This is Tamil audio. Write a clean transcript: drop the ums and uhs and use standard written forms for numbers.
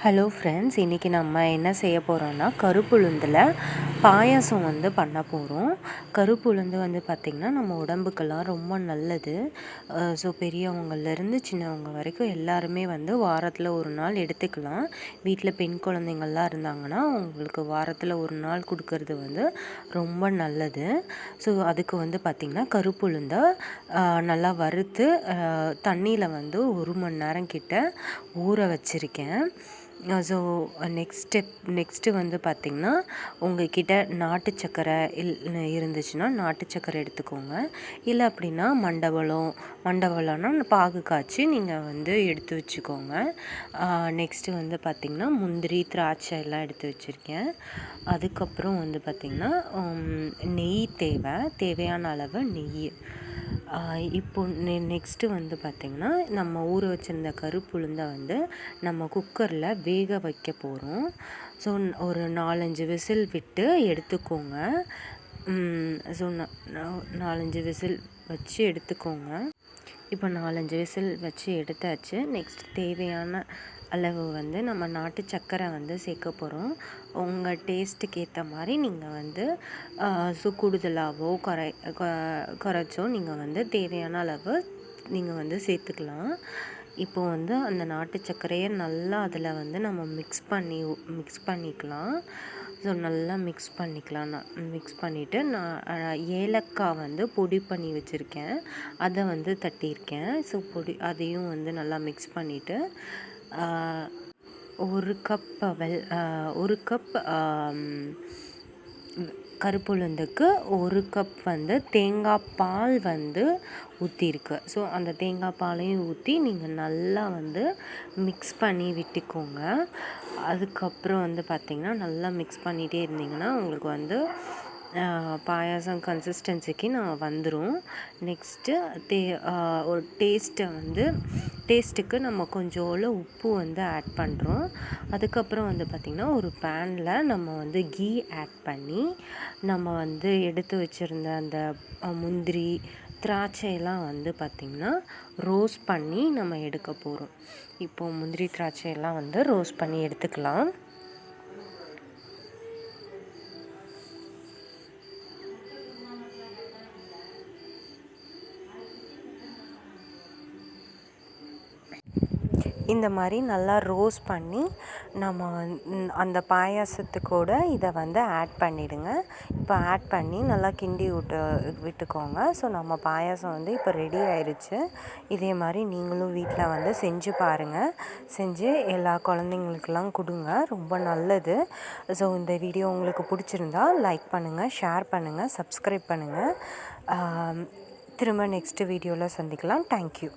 ஹலோ ஃப்ரெண்ட்ஸ், இன்றைக்கி நம்ம என்ன செய்ய போகிறோன்னா கருப்புளுந்தில் பாயாசம் பண்ண போகிறோம். கருப்புளுந்து பார்த்திங்கன்னா நம்ம உடம்புக்கெல்லாம் ரொம்ப நல்லது. ஸோ பெரியவங்கள்லேருந்து சின்னவங்க வரைக்கும் எல்லாருமே வாரத்தில் ஒரு நாள் எடுத்துக்கலாம். வீட்டில் பெண் குழந்தைங்கள்லாம் இருந்தாங்கன்னா அவங்களுக்கு வாரத்தில் ஒரு நாள் கொடுக்கறது ரொம்ப நல்லது. ஸோ அதுக்கு பார்த்திங்கன்னா கருப்புளுந்தை நல்லா வறுத்து தண்ணியில் 1 மணி நேரம் கிட்ட ஊற வச்சுருக்கேன். ஸோ நெக்ஸ்ட்டு பார்த்திங்கன்னா உங்கள்கிட்ட நாட்டு சர்க்கரை இருந்துச்சுன்னா நாட்டு சர்க்கரை எடுத்துக்கோங்க. இல்லை அப்படின்னா மண்டவளம்னா பாகு காய்ச்சி நீங்கள் எடுத்து வச்சுக்கோங்க. நெக்ஸ்ட்டு பார்த்திங்கன்னா முந்திரி திராட்சை எல்லாம் எடுத்து வச்சுருக்கேன். அதுக்கப்புறம் பார்த்திங்கன்னா நெய் தேவையான அளவு நெய். இப்போ நெக்ஸ்ட்டு பார்த்திங்கன்னா நம்ம ஊற வச்சுருந்த கருப்புளுந்தை நம்ம குக்கரில் வேக வைக்க போகிறோம். ஸோ ஒரு 4-5 விசில் விட்டு எடுத்துக்கோங்க. ஸோ 4-5 விசில் வச்சு எடுத்துக்கோங்க. இப்போ 4-5 விசில் வச்சு எடுத்தாச்சு. நெக்ஸ்ட் தேவையான அளவு நம்ம நாட்டு சர்க்கரை சேர்க்க போகிறோம். உங்கள் டேஸ்ட்டுக்கு ஏற்ற மாதிரி நீங்கள் கூடுதலாகவோ குறைச்சோ நீங்கள் தேவையான அளவு நீங்கள் சேர்த்துக்கலாம். இப்போது அந்த நாட்டு சர்க்கரையை நல்லா அதில் நம்ம மிக்ஸ் பண்ணிக்கலாம். ஸோ நல்லா மிக்ஸ் பண்ணிவிட்டு நான் ஏலக்காய் பொடி பண்ணி வச்சுருக்கேன். அதை தட்டியிருக்கேன். ஸோ அதையும் நல்லா மிக்ஸ் பண்ணிவிட்டு 1 கப் கருப்புளுந்துக்கு 1 கப் தேங்காய் பால் ஊற்றிருக்கு. ஸோ அந்த தேங்காய் பாலையும் ஊற்றி நீங்கள் நல்லா மிக்ஸ் பண்ணி விட்டுக்கோங்க. அதுக்கப்புறம் பார்த்திங்கன்னா நல்லா மிக்ஸ் பண்ணிகிட்டே இருந்தீங்கன்னா உங்களுக்கு பாயாசம் கன்சிஸ்டன்சிக்கு வந்துடும். நெக்ஸ்ட்டு ஒரு டேஸ்ட்டுக்கு நம்ம கொஞ்சோண்டு உப்பு ஆட் பண்ணுறோம். அதுக்கப்புறம் பார்த்திங்கன்னா ஒரு பேனில் நம்ம கீ ஆட் பண்ணி நம்ம எடுத்து வச்சுருந்த அந்த முந்திரி திராட்சையெல்லாம் பார்த்திங்கன்னா ரோஸ்ட் பண்ணி நம்ம எடுக்க போகிறோம். இப்போது முந்திரி திராட்சையெல்லாம் ரோஸ்ட் பண்ணி எடுத்துக்கலாம். இந்த மாதிரி நல்லா ரோஸ்ட் பண்ணி நம்ம அந்த பாயாசத்துக்கூட இதை ஆட் பண்ணிவிடுங்க. இப்போ ஆட் பண்ணி நல்லா கிண்டி விட்டுக்கோங்க. ஸோ நம்ம பாயாசம் இப்போ ரெடி ஆயிடுச்சு. இதே மாதிரி நீங்களும் வீட்டில் செஞ்சு பாருங்கள். செஞ்சு எல்லா குழந்தைங்களுக்கெல்லாம் கொடுங்க, ரொம்ப நல்லது. ஸோ இந்த வீடியோ உங்களுக்கு பிடிச்சிருந்தா லைக் பண்ணுங்கள், ஷேர் பண்ணுங்கள், சப்ஸ்கிரைப் பண்ணுங்கள். திரும்ப நெக்ஸ்ட் வீடியோவில் சந்திக்கலாம். தேங்க்யூ.